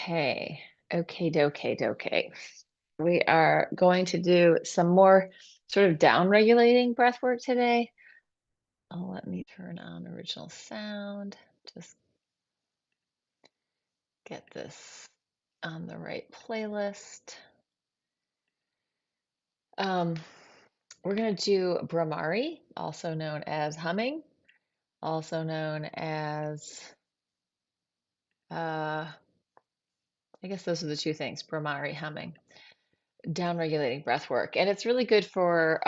Okay, okay. We are going to do some more sort of down-regulating breath work today. Oh, let me turn on original sound. Just get this on the right playlist. Um, we're going to do Bhramari, also known as humming, also known as, I guess those are the two things, Bhramari, humming, down-regulating breath work. And it's really good for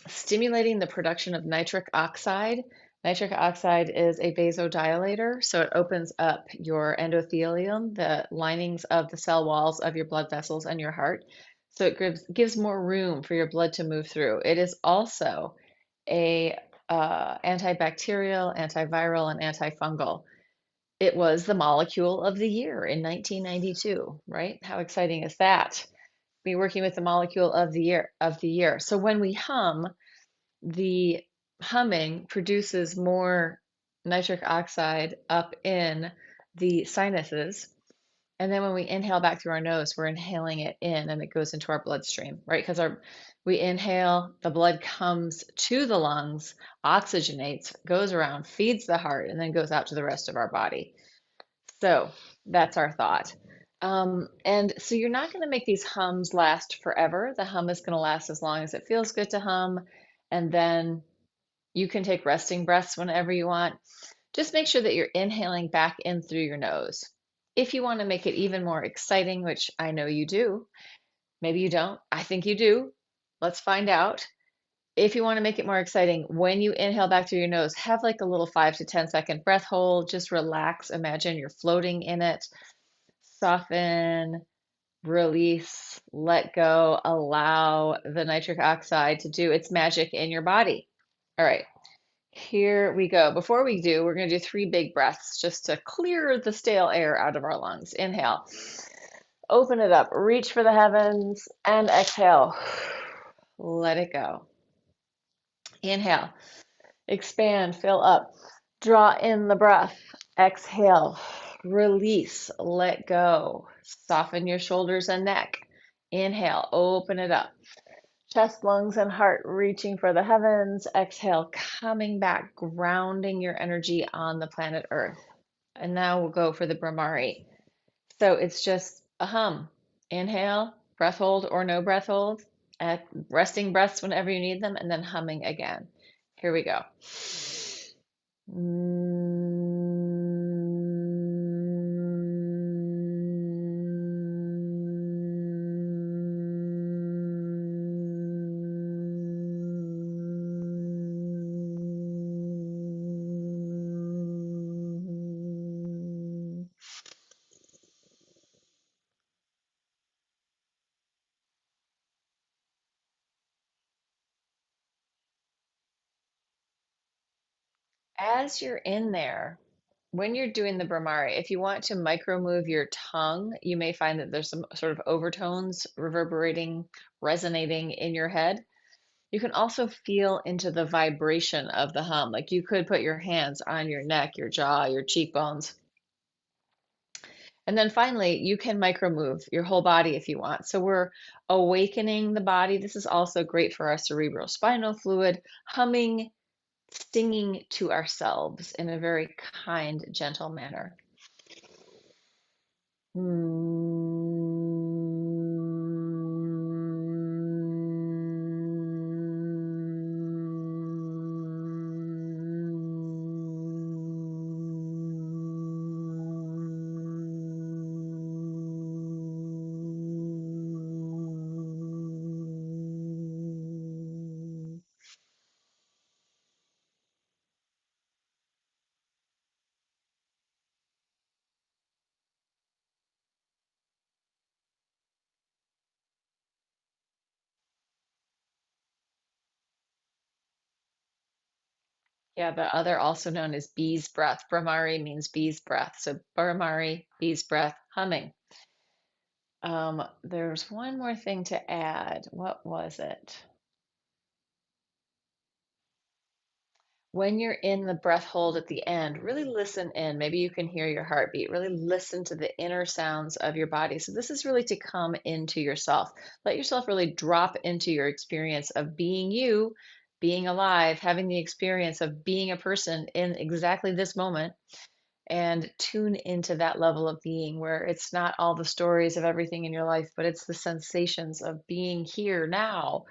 stimulating the production of nitric oxide. Nitric oxide is a vasodilator, so it opens up your endothelium, the linings of the cell walls of your blood vessels and your heart. So it gives more room for your blood to move through. It is also a antibacterial, antiviral, and antifungal. It was the molecule of the year in 1992, right? How exciting is that? Be working with the molecule of the year. So when we hum, the humming produces more nitric oxide up in the sinuses. And then when we inhale back through our nose, we're inhaling it in and it goes into our bloodstream, right? Because we inhale, the blood comes to the lungs, oxygenates, goes around, feeds the heart, and then goes out to the rest of our body. So that's our thought. And so you're not going to make these hums last forever. The hum is going to last as long as it feels good to hum. And then you can take resting breaths whenever you want. Just make sure that you're inhaling back in through your nose. If you want to make it even more exciting, which I know you do, maybe you don't, I think you do. Let's find out. If you want to make it more exciting, when you inhale back through your nose, have like a little 5 to 10 second breath hold. Just relax. Imagine you're floating in it. Soften, release, let go, allow the nitric oxide to do its magic in your body. All right. Here we go. Before we do, we're going to do 3 big breaths just to clear the stale air out of our lungs. Inhale, open it up, reach for the heavens, and exhale. Let it go. Inhale, expand, fill up, draw in the breath. Exhale, release, let go. Soften your shoulders and neck. Inhale, open it up. Chest, lungs, and heart reaching for the heavens. Exhale, coming back, grounding your energy on the planet Earth. And now we'll go for the Bhramari. So it's just a hum. Inhale, breath hold or no breath hold. Resting breaths whenever you need them, and then humming again. Here we go. As you're in there, when you're doing the Bhramari, if you want to micro move your tongue, you may find that there's some sort of overtones reverberating, resonating in your head. You can also feel into the vibration of the hum. Like you could put your hands on your neck, your jaw, your cheekbones. And then finally, you can micro move your whole body if you want. So we're awakening the body. This is also great for our cerebral spinal fluid, humming, singing to ourselves in a very kind, gentle manner. Yeah, the other also known as bee's breath. Bhramari means bee's breath. So Bhramari, bee's breath, humming. There's one more thing to add. What was it? when you're in the breath hold at the end, really listen in. Maybe you can hear your heartbeat. Really listen to the inner sounds of your body. So, this is really to come into yourself. Let yourself really drop into your experience of being you, being alive, having the experience of being a person in exactly this moment, and tune into that level of being where it's not all the stories of everything in your life, but it's the sensations of being here now.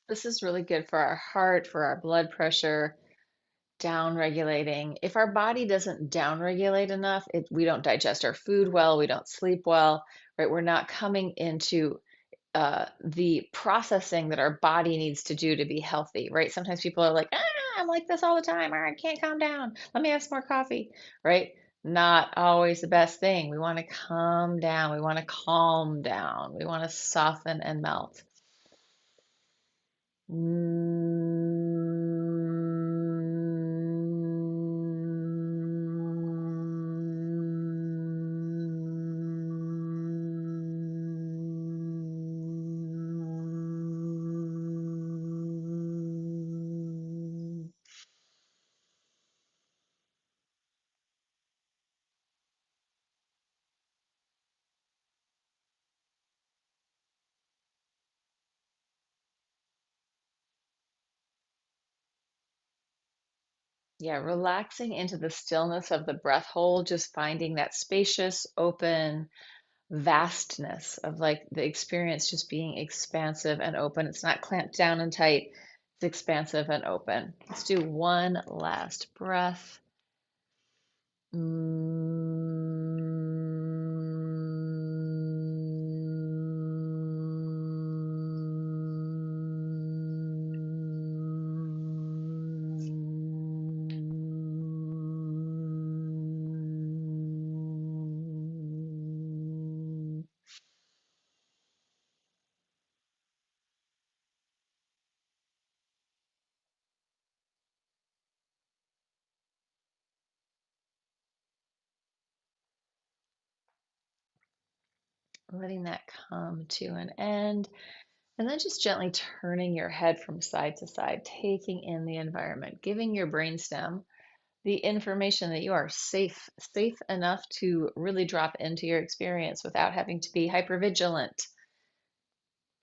This is really good for our heart, for our blood pressure, down regulating. If our body doesn't down regulate enough, we don't digest our food well, we don't sleep well, right? We're not coming into the processing that our body needs to do to be healthy, right? Sometimes people are like, I'm like this all the time, or I can't calm down. Let me have some more coffee, right? Not always the best thing. We want to calm down. We want to calm down. We want to soften and melt. Yeah, relaxing into the stillness of the breath hold, just finding that spacious, open vastness of like the experience just being expansive and open. It's not clamped down and tight, it's expansive and open. Let's do one last breath. Letting that come to an end. And then just gently turning your head from side to side, taking in the environment, giving your brainstem the information that you are safe enough to really drop into your experience without having to be hypervigilant.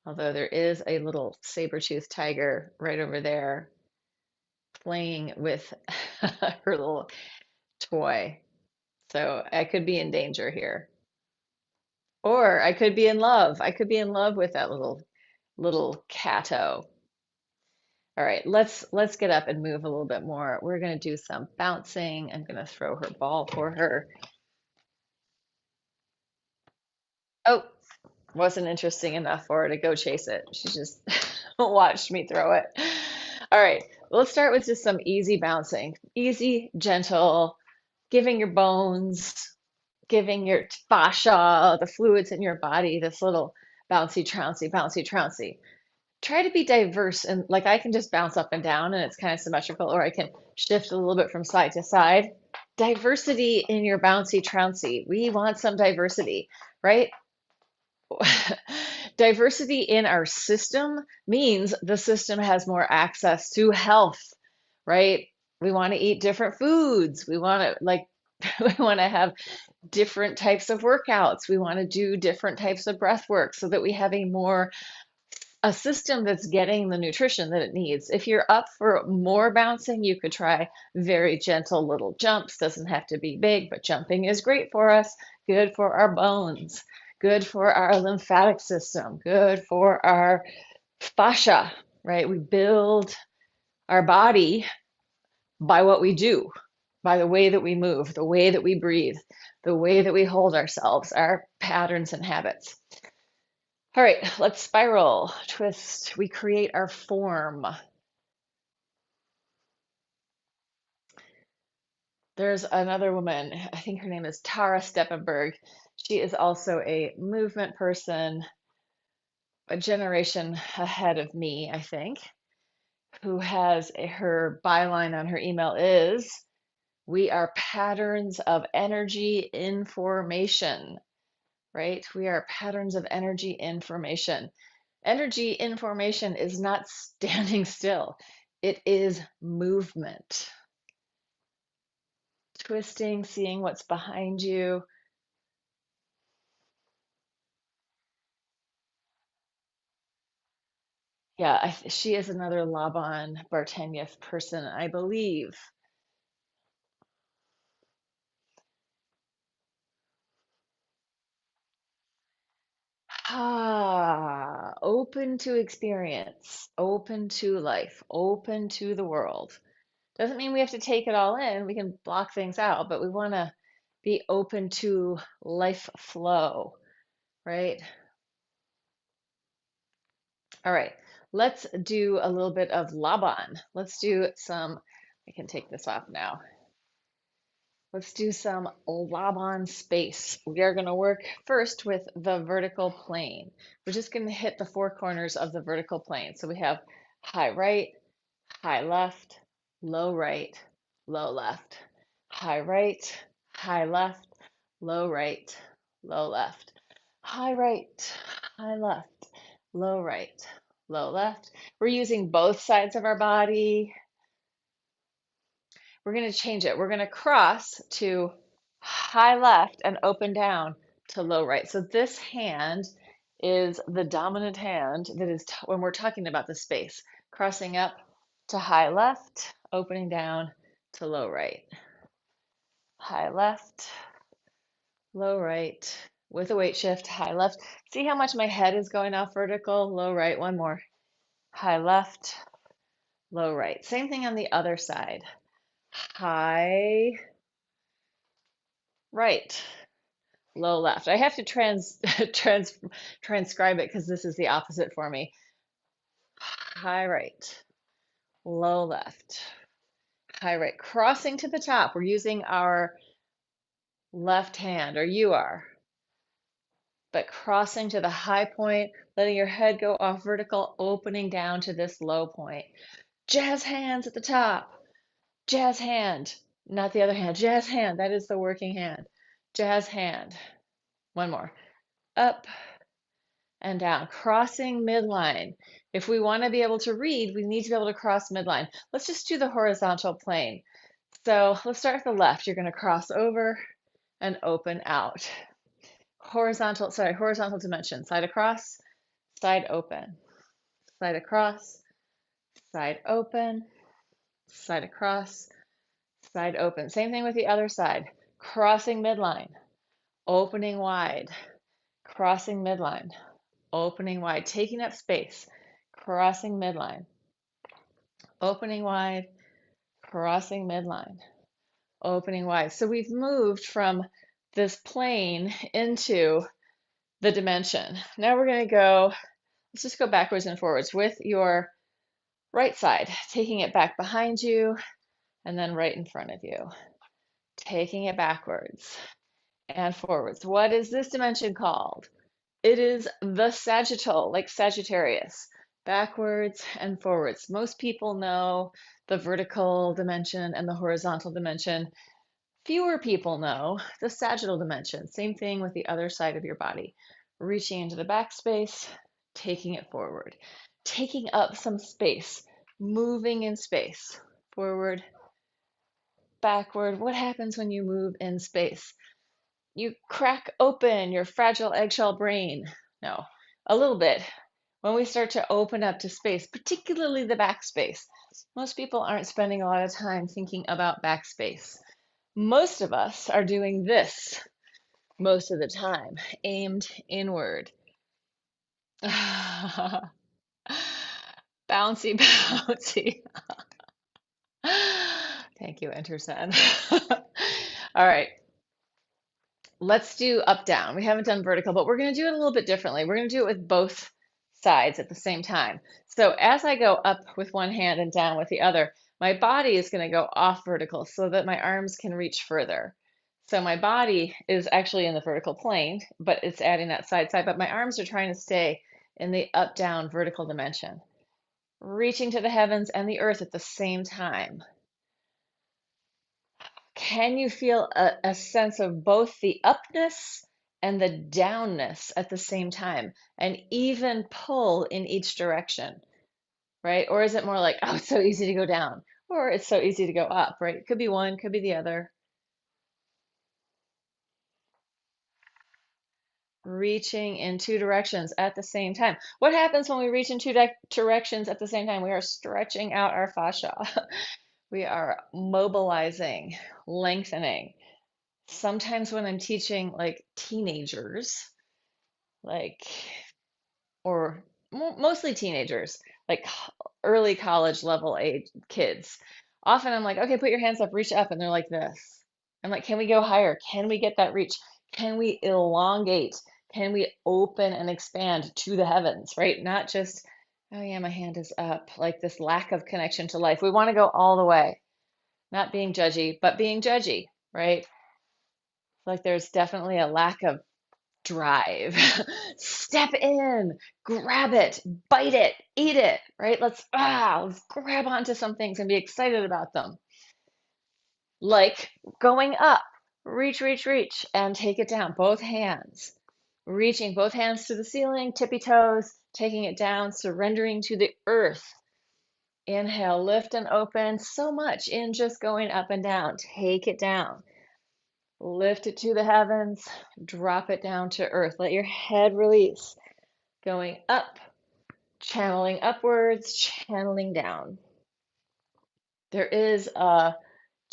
Although there is a little saber-toothed tiger right over there playing with her little toy. So I could be in danger here. Or I could be in love. I could be in love with that little catto. All right, let's get up and move a little bit more. We're gonna do some bouncing. I'm gonna throw her ball for her. Oh, wasn't interesting enough for her to go chase it. She just watched me throw it. All right, let's start with just some easy bouncing. Easy, gentle, giving your bones, giving your fascia, the fluids in your body, this little bouncy, trouncy, bouncy, trouncy. Try to be diverse and like I can just bounce up and down and it's kind of symmetrical, or I can shift a little bit from side to side. Diversity in your bouncy trouncy. We want some diversity, right? Diversity in our system means the system has more access to health, right? We want to eat different foods. We want to like we want to have different types of workouts. We want to do different types of breath work so that we have a system that's getting the nutrition that it needs. If you're up for more bouncing, you could try very gentle little jumps. Doesn't have to be big, but jumping is great for us, good for our bones, good for our lymphatic system, good for our fascia, right? We build our body by what we do, by the way that we move, the way that we breathe, the way that we hold ourselves, our patterns and habits. All right, let's spiral, twist. We create our form. There's another woman, I think her name is Tara Steppenberg. She is also a movement person, a generation ahead of me, I think, who has her byline on her email is, "We are patterns of energy information," right? We are patterns of energy information. Energy information is not standing still. It is movement. Twisting, seeing what's behind you. Yeah, she is another Laban Bartenieff person, I believe. Ah, open to experience, open to life, open to the world. Doesn't mean we have to take it all in. We can block things out, but we want to be open to life flow, right? All right, let's do a little bit of Laban. Let's do some, I can take this off now. Let's do some Laban space. We are going to work first with the vertical plane. We're just going to hit the four corners of the vertical plane. So we have high right, high left, low right, low left, high right, high left, low right, low left, high right, high left, low right, low left. We're using both sides of our body. We're going to change it. We're going to cross to high left and open down to low right. So this hand is the dominant hand that is when we're talking about the space, crossing up to high left, opening down to low right. High left, low right, with a weight shift, high left. See how much my head is going off vertical? Low right, one more. High left, low right. Same thing on the other side. High right, low left. I have to transcribe it because this is the opposite for me. High right, low left, high right. Crossing to the top, we're using our left hand, or you are, but crossing to the high point, letting your head go off vertical, opening down to this low point. Jazz hands at the top. Jazz hand, not the other hand. Jazz hand, that is the working hand. Jazz hand. One more. Up and down, crossing midline. If we want to be able to read, we need to be able to cross midline. Let's just do the horizontal plane. So let's start with the left. You're going to cross over and open out. Horizontal dimension. Side across, side open. Side across, side open, side across, side open. Same thing with the other side. Crossing midline, opening wide, crossing midline, opening wide, taking up space, crossing midline, opening wide, crossing midline, opening wide. So we've moved from this plane into the dimension. Now we're going to go, let's just go backwards and forwards with your right side, taking it back behind you and then right in front of you, taking it backwards and forwards. What is this dimension called? It is the sagittal, like Sagittarius, backwards and forwards. Most people know the vertical dimension and the horizontal dimension. Fewer people know the sagittal dimension. Same thing with the other side of your body. Reaching into the back space, taking it forward, taking up some space, moving in space, forward, backward. What happens when you move in space? You crack open your fragile eggshell brain. No, a little bit. When we start to open up to space, particularly the backspace, most people aren't spending a lot of time thinking about backspace. Most of us are doing this most of the time, aimed inward. Bouncy, bouncy. Thank you, Enter Zen. All right, let's do up down. We haven't done vertical, but we're going to do it a little bit differently. We're going to do it with both sides at the same time. So as I go up with one hand and down with the other, my body is going to go off vertical so that my arms can reach further. So my body is actually in the vertical plane, but it's adding that side side, but my arms are trying to stay in the up down vertical dimension, reaching to the heavens and the earth at the same time. Can you feel a sense of both the upness and the downness at the same time? An even pull in each direction, right? Or is it more like, oh, it's so easy to go down, or it's so easy to go up, right? It could be one, could be the other. Reaching in two directions at the same time. What happens when we reach in two directions at the same time? We are stretching out our fascia. We are mobilizing, lengthening. Sometimes when I'm teaching like teenagers, like, or mostly teenagers, like early college level age kids, often I'm like, okay, put your hands up, reach up. And they're like this. I'm like, can we go higher? Can we get that reach? Can we elongate? Can we open and expand to the heavens, right? Not just, oh yeah, my hand is up, like this lack of connection to life. We want to go all the way, not being judgy, but being judgy, right? Like there's definitely a lack of drive. Step in, grab it, bite it, eat it, right? Let's grab onto some things and be excited about them. Like going up, reach, reach, reach, and take it down, both hands. Reaching both hands to the ceiling, tippy toes, taking it down, surrendering to the earth. Inhale, lift and open. So much in just going up and down. Take it down. Lift it to the heavens, drop it down to earth. Let your head release. Going up, channeling upwards, channeling down. There is a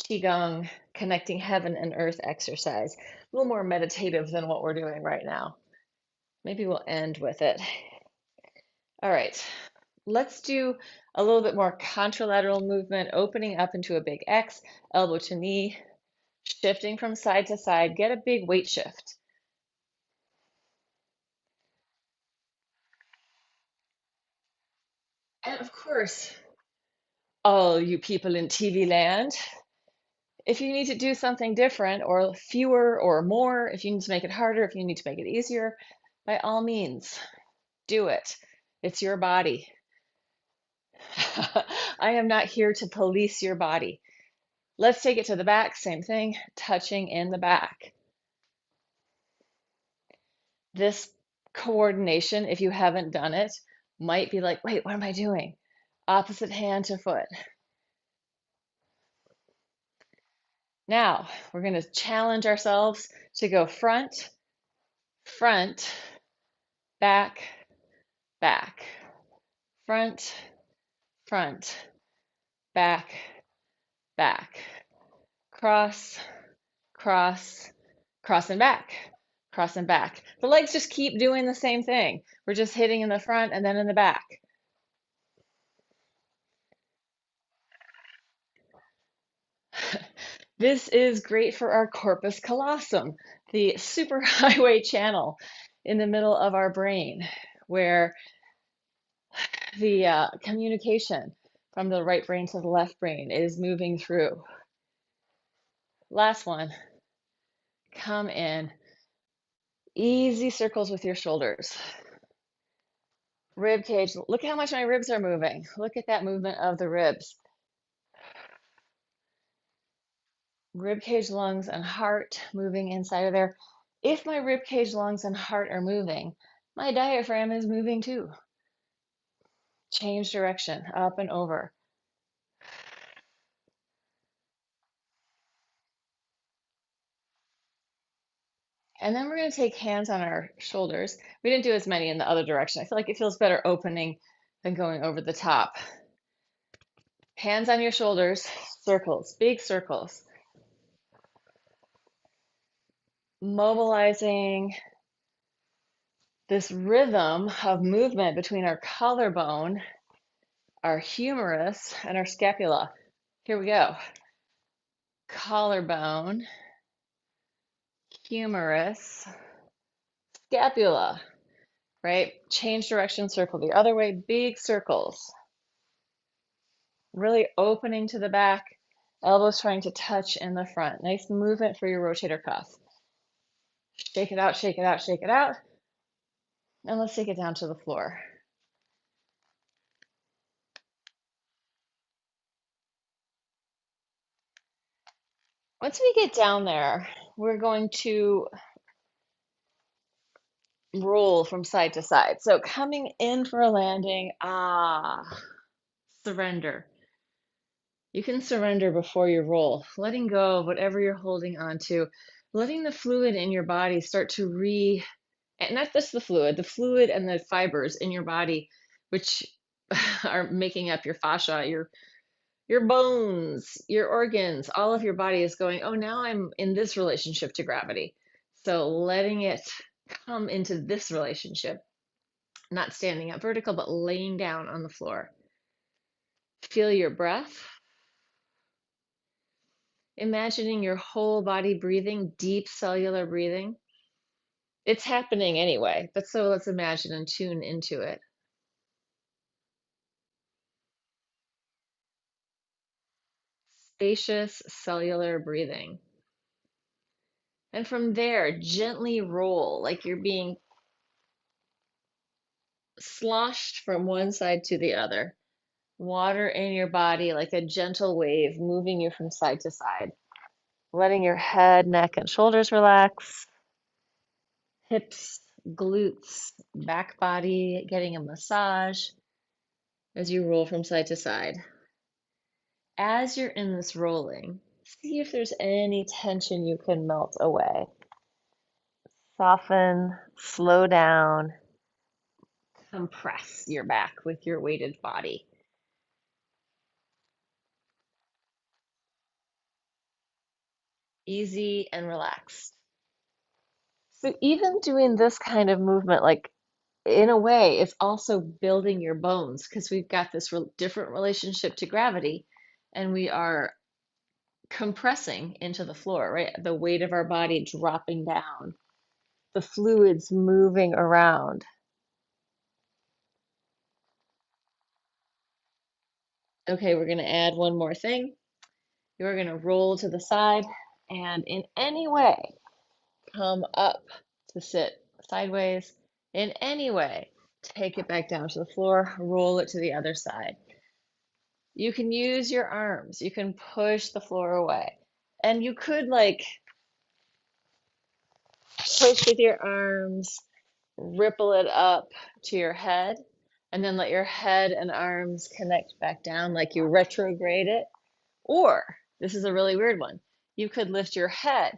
Qigong connecting heaven and earth exercise, a little more meditative than what we're doing right now. Maybe we'll end with it. All right, let's do a little bit more contralateral movement, opening up into a big X, elbow to knee, shifting from side to side. Get a big weight shift. And of course, all you people in TV land, if you need to do something different or fewer or more, if you need to make it harder, if you need to make it easier, by all means, do it. It's your body. I am not here to police your body. Let's take it to the back. Same thing, touching in the back. This coordination, if you haven't done it, might be like, wait, what am I doing? Opposite hand to foot. Now, we're going to challenge ourselves to go front, front, back, back, front, front, back, back, cross, cross, cross and back, cross and back. The legs just keep doing the same thing. We're just hitting in the front and then in the back. This is great for our corpus callosum, the superhighway channel in the middle of our brain, where the communication from the right brain to the left brain is moving through. Last one. Come in. Easy circles with your shoulders. Rib cage. Look how much my ribs are moving. Look at that movement of the ribs. Rib cage, lungs, and heart moving inside of there. If my rib cage, lungs, and heart are moving, my diaphragm is moving too. Change direction, up and over. And then we're going to take hands on our shoulders. We didn't do as many in the other direction. I feel like it feels better opening than going over the top. Hands on your shoulders, circles, big circles. Mobilizing this rhythm of movement between our collarbone, our humerus, and our scapula. Here we go. collarbone, humerus, scapula, right? Change direction, circle the other way, big circles. Really opening to the back, elbows trying to touch in the front. Nice movement for your rotator cuff. Shake it out, shake it out, shake it out. And let's take it down to the floor. Once we get down there, we're going to roll from side to side. So coming in for a landing, surrender. You can surrender before you roll, letting go of whatever you're holding on to, letting the fluid in your body start to and not just the fluid and the fibers in your body, which are making up your fascia, your bones, your organs, all of your body is going, oh, now I'm in this relationship to gravity. So letting it come into this relationship, not standing up vertical, but laying down on the floor. Feel your breath. Imagining your whole body breathing, deep cellular breathing. It's happening anyway, but so let's imagine and tune into it. Spacious cellular breathing. And from there, gently roll like you're being sloshed from one side to the other. Water in your body like a gentle wave moving you from side to side. Letting your head, neck, and shoulders relax. Hips, glutes, back body, getting a massage as you roll from side to side. As you're in this rolling, see if there's any tension you can melt away. Soften, slow down, compress your back with your weighted body. Easy and relaxed. So even doing this kind of movement, like in a way, it's also building your bones because we've got this different relationship to gravity and we are compressing into the floor, right? The weight of our body dropping down, the fluids moving around. Okay, we're going to add one more thing. You're going to roll to the side and in any way come up to sit sideways. In any way, take it back down to the floor, roll it to the other side. You can use your arms. You can push the floor away. And you could like push with your arms, ripple it up to your head, and then let your head and arms connect back down like you retrograde it. Or, this is a really weird one, you could lift your head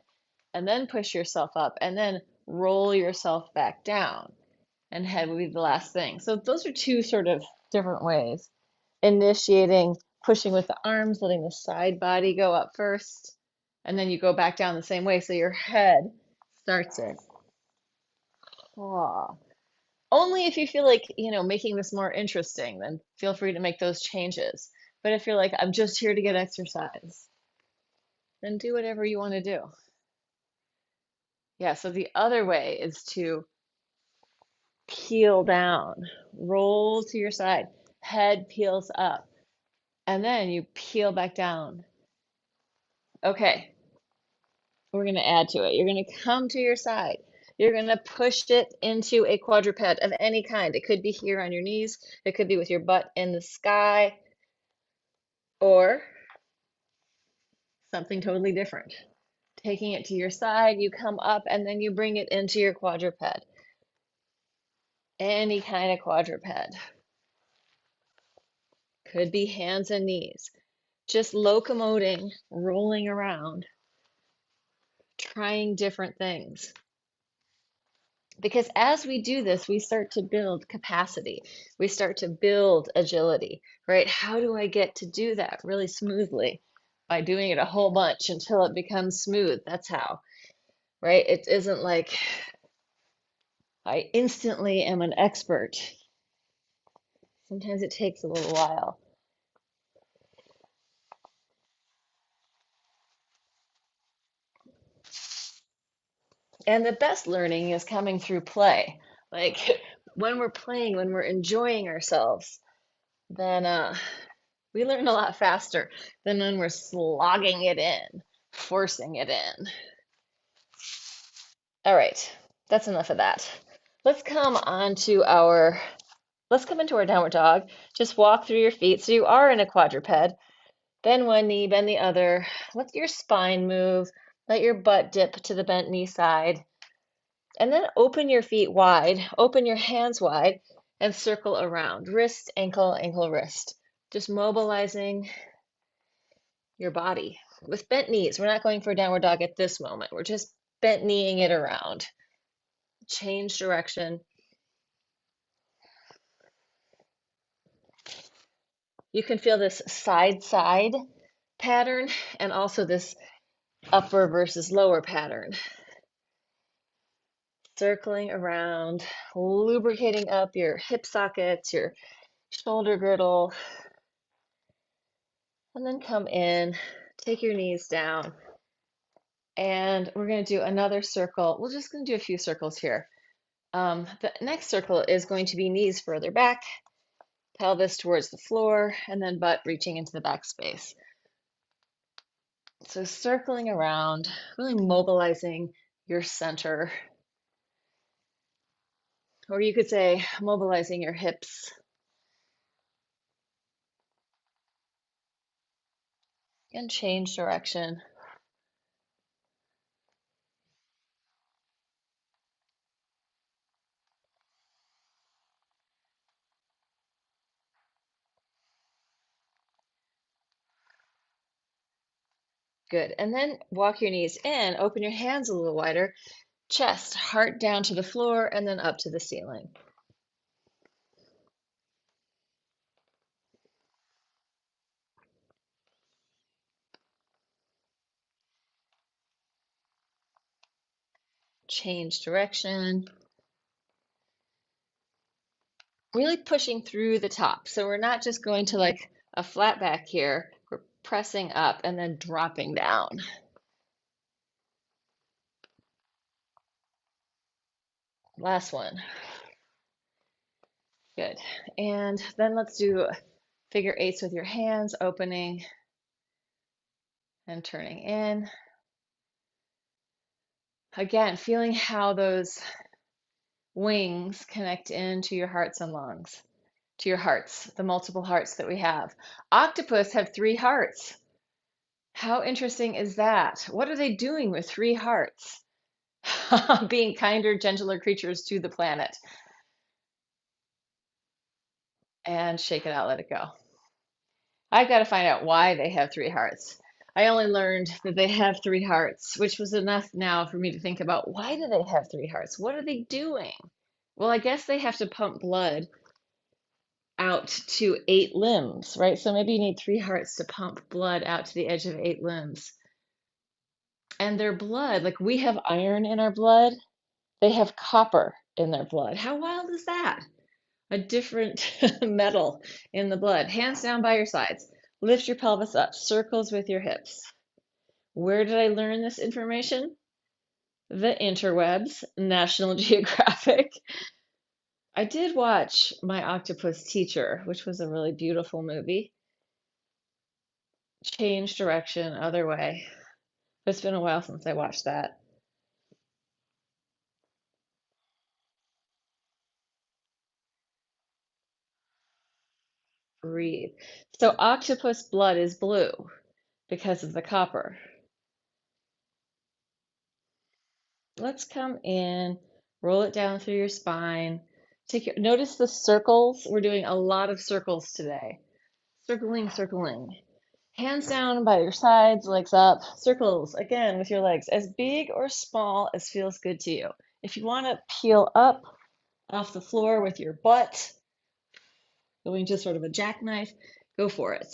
and then push yourself up and then roll yourself back down. And head would be the last thing. So those are two sort of different ways. Initiating, pushing with the arms, letting the side body go up first, and then you go back down the same way. So your head starts it. Oh. Only if you feel like, making this more interesting, then feel free to make those changes. But if you're like, I'm just here to get exercise, then do whatever you want to do. Yeah, so the other way is to peel down, roll to your side, head peels up, and then you peel back down. Okay, we're going to add to it. You're going to come to your side. You're going to push it into a quadruped of any kind. It could be here on your knees, it could be with your butt in the sky, or something totally different. Taking it to your side, you come up and then you bring it into your quadruped. Any kind of quadruped. Could be hands and knees. Just locomoting, rolling around, trying different things. Because as we do this, we start to build capacity. We start to build agility, right? How do I get to do that really smoothly? By doing it a whole bunch until it becomes smooth. That's how, right? It isn't like I instantly am an expert. Sometimes it takes a little while. And the best learning is coming through play. Like when we're playing, when we're enjoying ourselves, then we learn a lot faster than when we're slogging it in, forcing it in. All right, that's enough of that. Let's come let's come into our downward dog. Just walk through your feet. So you are in a quadruped. Bend one knee, bend the other. Let your spine move. Let your butt dip to the bent knee side. And then open your feet wide, open your hands wide, and circle around. Wrist, ankle, ankle, wrist. Just mobilizing your body. With bent knees, we're not going for a downward dog at this moment. We're just bent kneeing it around. Change direction. You can feel this side-side pattern and also this upper versus lower pattern. Circling around, lubricating up your hip sockets, your shoulder girdle, and then come in, take your knees down, and we're going to do another circle. We're just going to do a few circles here. The next circle is going to be knees further back, pelvis towards the floor, and then butt reaching into the back space. So circling around, really mobilizing your center, or you could say mobilizing your hips. And change direction. Good. And then walk your knees in, open your hands a little wider, chest, heart down to the floor, and then up to the ceiling. Change direction. Really pushing through the top. So we're not just going to like a flat back here. We're pressing up and then dropping down. Last one. Good. And then let's do figure eights with your hands, opening and turning in. Again, feeling how those wings connect into your hearts and lungs, to your hearts, the multiple hearts that we have. Octopus have 3 hearts. How interesting is that? What are they doing with 3 hearts? Being kinder, gentler creatures to the planet. And shake it out, let it go. I've got to find out why they have 3 hearts. I only learned that they have 3 hearts, which was enough now for me to think about why do they have 3 hearts? What are they doing? Well, I guess they have to pump blood out to 8 limbs, right? So maybe you need 3 hearts to pump blood out to the edge of 8 limbs. And their blood, like we have iron in our blood, they have copper in their blood. How wild is that? A different metal in the blood. Hands down by your sides. Lift your pelvis up, circles with your hips. Where did I learn this information? The interwebs, National Geographic. I did watch My Octopus Teacher, which was a really beautiful movie. Change direction, other way. It's been a while since I watched that. Breathe. So octopus blood is blue because of the copper. Let's come in, roll it down through your spine. Notice the circles. We're doing a lot of circles today. Circling, circling. Hands down by your sides, legs up. Circles, again, with your legs, as big or small as feels good to you. If you want to peel up off the floor with your butt, going to sort of a jackknife, go for it.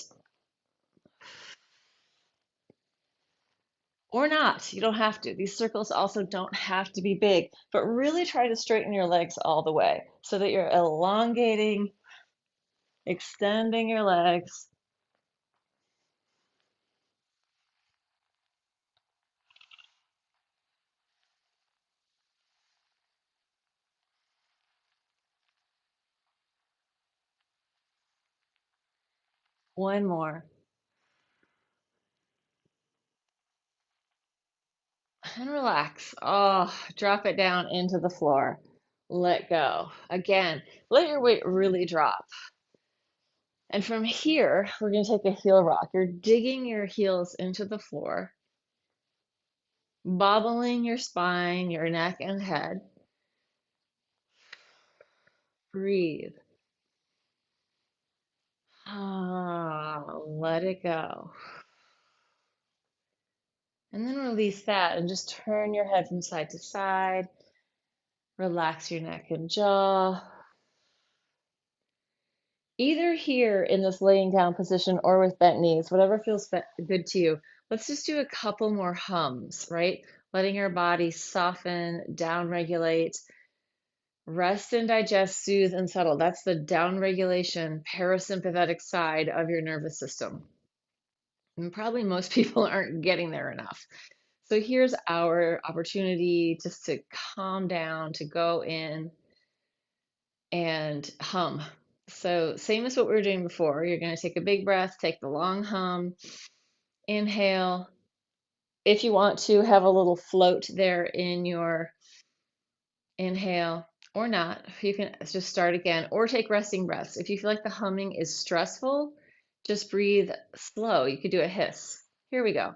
Or not, you don't have to. These circles also don't have to be big, but really try to straighten your legs all the way so that you're elongating, extending your legs. One more. And relax. Oh, drop it down into the floor. Let go. Again, let your weight really drop. And from here, we're going to take a heel rock. You're digging your heels into the floor, bobbling your spine, your neck, and head. Breathe. Ah, let it go. And then release that and just turn your head from side to side. Relax your neck and jaw. Either here in this laying down position or with bent knees, whatever feels good to you. Let's just do a couple more hums, right? Letting our body soften, down regulate, rest and digest, soothe and settle. That's the down regulation, parasympathetic side of your nervous system. And probably most people aren't getting there enough. So here's our opportunity just to calm down, to go in and hum. So same as what we were doing before. You're going to take a big breath, take the long hum, inhale. If you want to have a little float there in your inhale or not, you can just start again or take resting breaths. If you feel like the humming is stressful, just breathe slow. You could do a hiss. Here we go.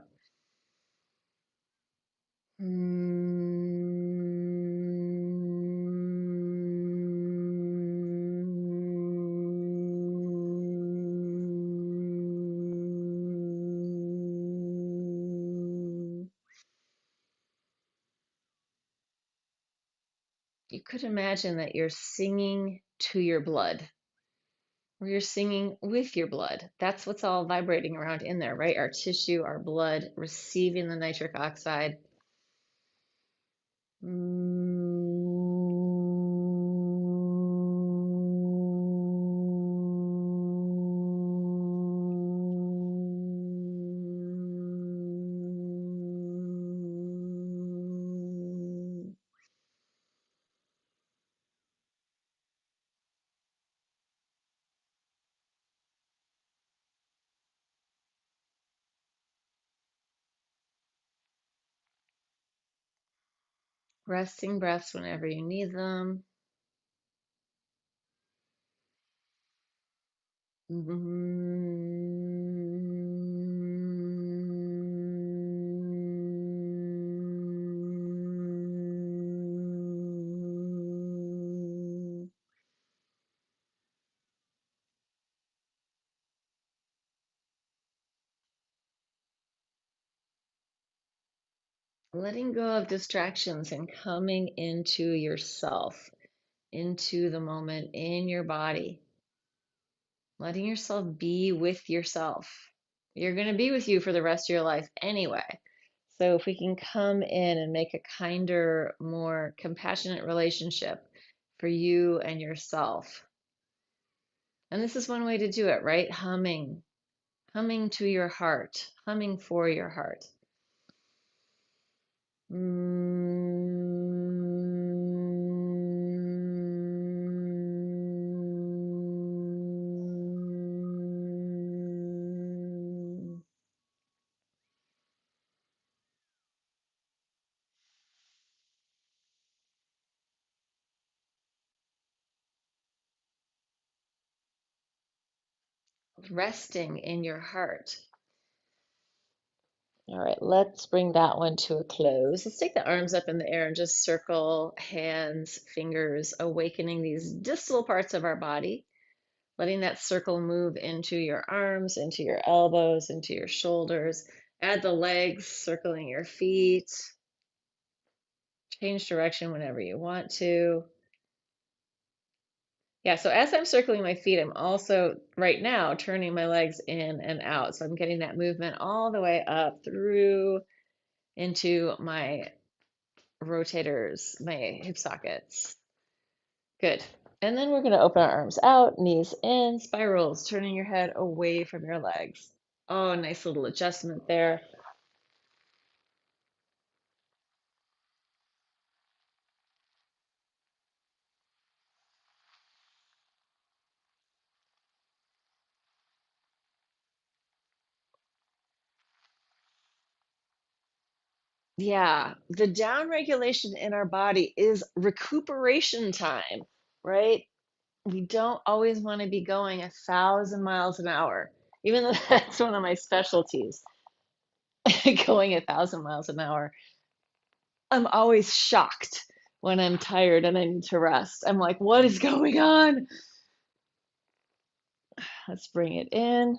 You could imagine that you're singing to your blood, or you're singing with your blood. That's what's all vibrating around in there, right? Our tissue, our blood, receiving the nitric oxide. Resting breaths whenever you need them. Letting go of distractions and coming into yourself, into the moment in your body. Letting yourself be with yourself. You're going to be with you for the rest of your life anyway. So if we can come in and make a kinder, more compassionate relationship for you and yourself. And this is one way to do it, right? Humming, humming to your heart, humming for your heart. Resting in your heart. All right, let's bring that one to a close. Let's take the arms up in the air and just circle hands, fingers, awakening these distal parts of our body, letting that circle move into your arms, into your elbows, into your shoulders. Add the legs, circling your feet. Change direction whenever you want to. Yeah, so as I'm circling my feet, I'm also right now turning my legs in and out. So I'm getting that movement all the way up through into my rotators, my hip sockets. Good. And then we're going to open our arms out, knees in, spirals, turning your head away from your legs. Oh, nice little adjustment there. Yeah, the down regulation in our body is recuperation time, right? We don't always want to be going 1,000 miles an hour, even though that's one of my specialties, going 1,000 miles an hour. I'm always shocked when I'm tired and I need to rest. I'm like, what is going on? Let's bring it in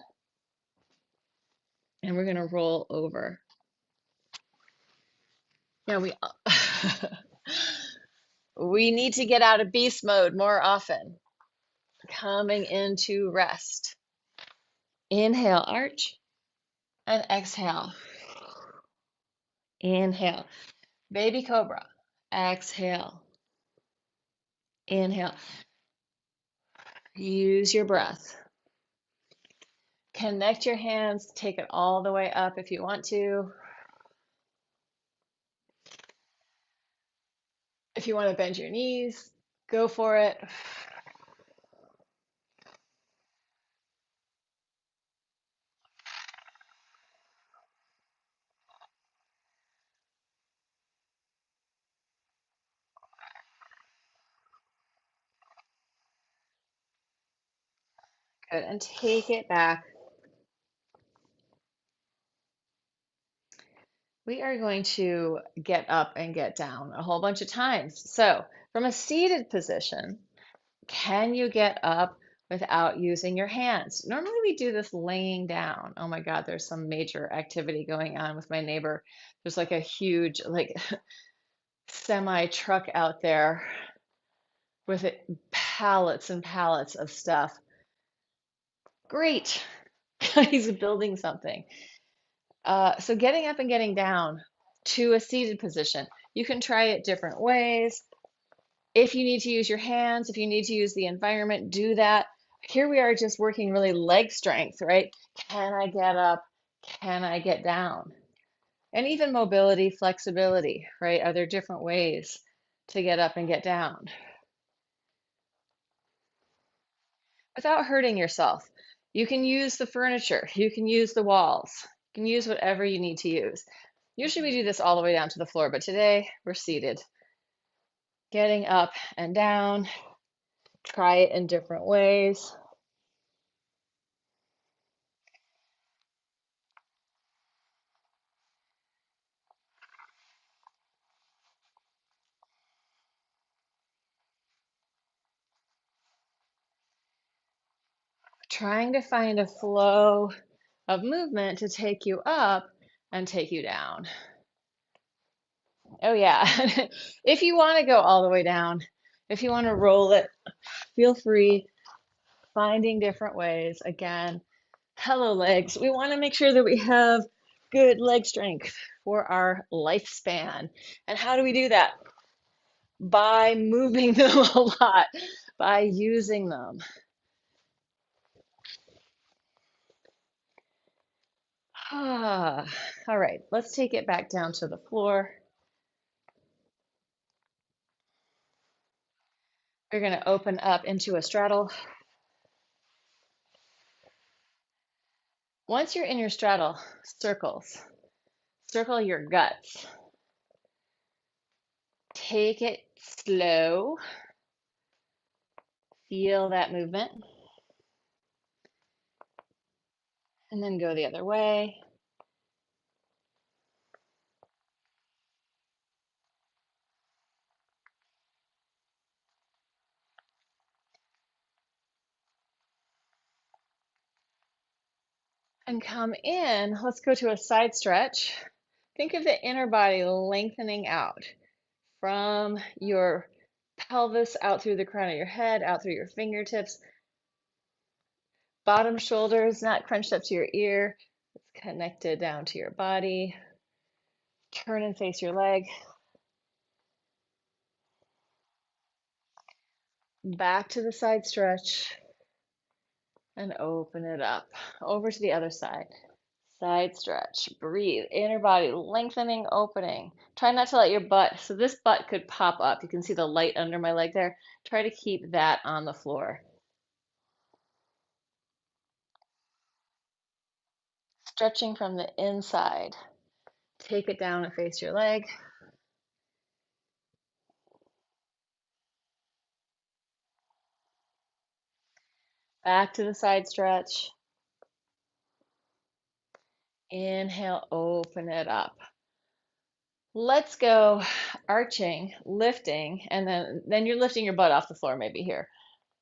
and we're going to roll over. Yeah, we need to get out of beast mode more often. Coming into rest. Inhale, arch, and exhale. Inhale. Baby cobra. Exhale. Inhale. Use your breath. Connect your hands. Take it all the way up if you want to. If you want to bend your knees, go for it. Good. And take it back. We are going to get up and get down a whole bunch of times. So, from a seated position, can you get up without using your hands? Normally we do this laying down. Oh my God, there's some major activity going on with my neighbor. There's like a huge semi truck out there with pallets and pallets of stuff. Great. He's building something. So getting up and getting down to a seated position. You can try it different ways. If you need to use your hands, if you need to use the environment, do that. Here we are just working really leg strength, right? Can I get up? Can I get down? And even mobility, flexibility, right? Are there different ways to get up and get down without hurting yourself? You can use the furniture, you can use the walls, you can use whatever you need to use. Usually we do this all the way down to the floor, but today we're seated. Getting up and down, try it in different ways. Trying to find a flow of movement to take you up and take you down. Oh, yeah. If you want to go all the way down, if you want to roll it, feel free. Finding different ways. Again, hello, legs. We want to make sure that we have good leg strength for our lifespan. And how do we do that? By moving them a lot, by using them. All right, let's take it back down to the floor. We're going to open up into a straddle. Once you're in your straddle, circle your guts. Take it slow. Feel that movement. And then go the other way. And come in. Let's go to a side stretch. Think of the inner body lengthening out from your pelvis out through the crown of your head, out through your fingertips. Bottom shoulders not crunched up to your ear. It's connected down to your body. Turn and face your leg. Back to the side stretch and open it up. Over to the other side. Side stretch. Breathe. Inner body lengthening, opening. Try not to let your butt, so this butt could pop up. You can see the light under my leg there. Try to keep that on the floor. Stretching from the inside. Take it down and face your leg. Back to the side stretch. Inhale, open it up. Let's go arching, lifting, and then you're lifting your butt off the floor maybe here.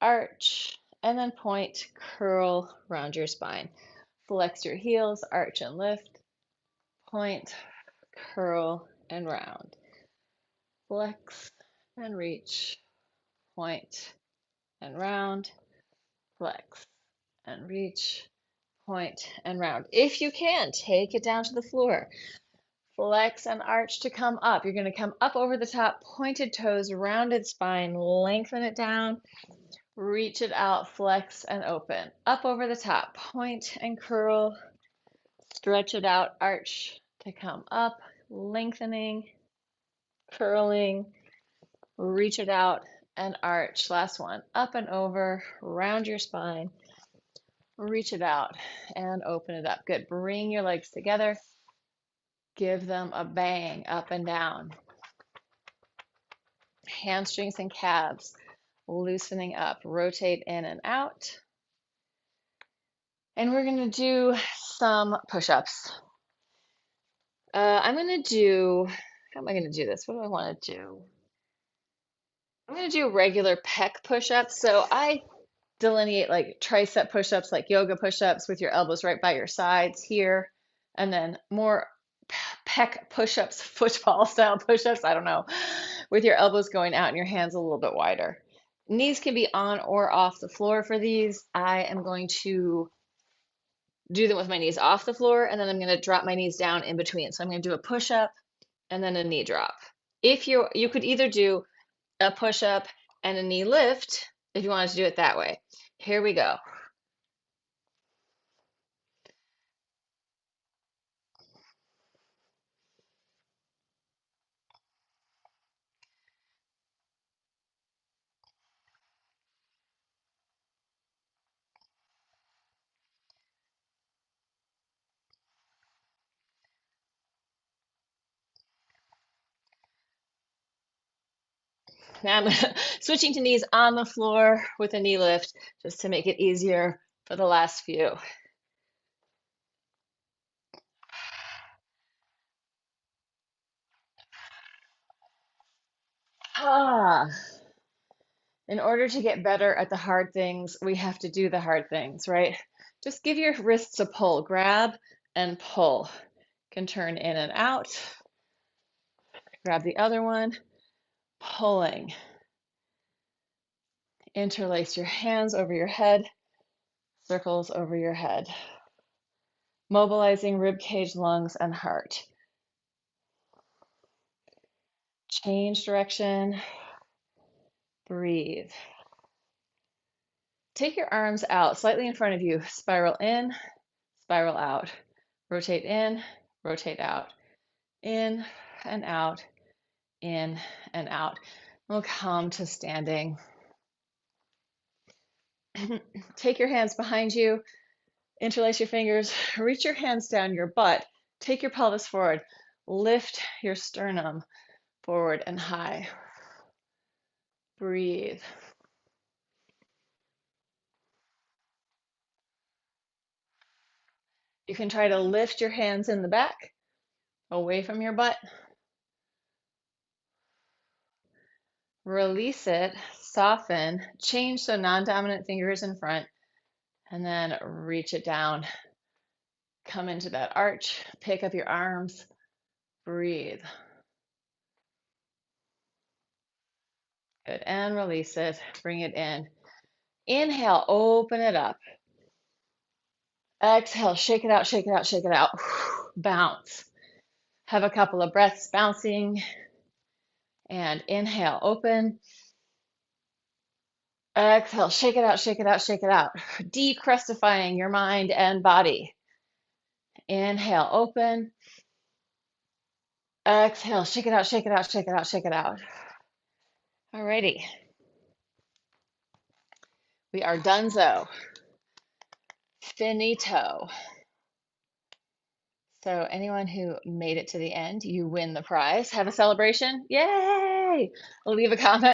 Arch, and then point, curl, round your spine. Flex your heels, arch and lift, point, curl, and round. Flex and reach, point, and round. Flex and reach, point, and round. If you can, take it down to the floor. Flex and arch to come up. You're going to come up over the top, pointed toes, rounded spine, lengthen it down, reach it out, flex and open. Up over the top, point and curl, stretch it out, arch to come up, lengthening, curling, reach it out and arch. Last one, up and over, round your spine, reach it out and open it up. Good. Bring your legs together. Give them a bang up and down. Hamstrings and calves loosening up. Rotate in and out. And we're going to do some push-ups. I'm going to do, how am I going to do this? What do I want to do? I'm going to do regular pec push-ups. So I delineate like tricep push-ups, like yoga push-ups with your elbows right by your sides here. And then more pec push-ups, football style push-ups, I don't know, with your elbows going out and your hands a little bit wider. Knees can be on or off the floor for these. I am going to do them with my knees off the floor, and then I'm going to drop my knees down in between. So I'm going to do a push-up and then a knee drop. If you could either do a push-up and a knee lift if you wanted to do it that way. Here we go. Now I'm switching to knees on the floor with a knee lift just to make it easier for the last few. Ah, in order to get better at the hard things, we have to do the hard things, right? Just give your wrists a pull, grab and pull. Can turn in and out. Grab the other one, pulling. Interlace your hands over your head, circles over your head. Mobilizing rib cage, lungs, and heart. Change direction. Breathe. Take your arms out slightly in front of you. Spiral in, spiral out. Rotate in, rotate out. In and out, in and out. We'll come to standing. Take your hands behind you. Interlace your fingers. Reach your hands down your butt. Take your pelvis forward. Lift your sternum forward and high. Breathe. You can try to lift your hands in the back, away from your butt. Release it, soften, change so non-dominant finger is in front, and then reach it down. Come into that arch, pick up your arms, breathe. Good, and release it, bring it in. Inhale, open it up. Exhale, shake it out, shake it out, shake it out. Bounce. Have a couple of breaths bouncing. And inhale, open. Exhale, shake it out, shake it out, shake it out. Decrustifying your mind and body. Inhale, open. Exhale, shake it out, shake it out, shake it out, shake it out. Alrighty. We are donezo. Finito. So anyone who made it to the end, you win the prize. Have a celebration. Yay! Leave a comment.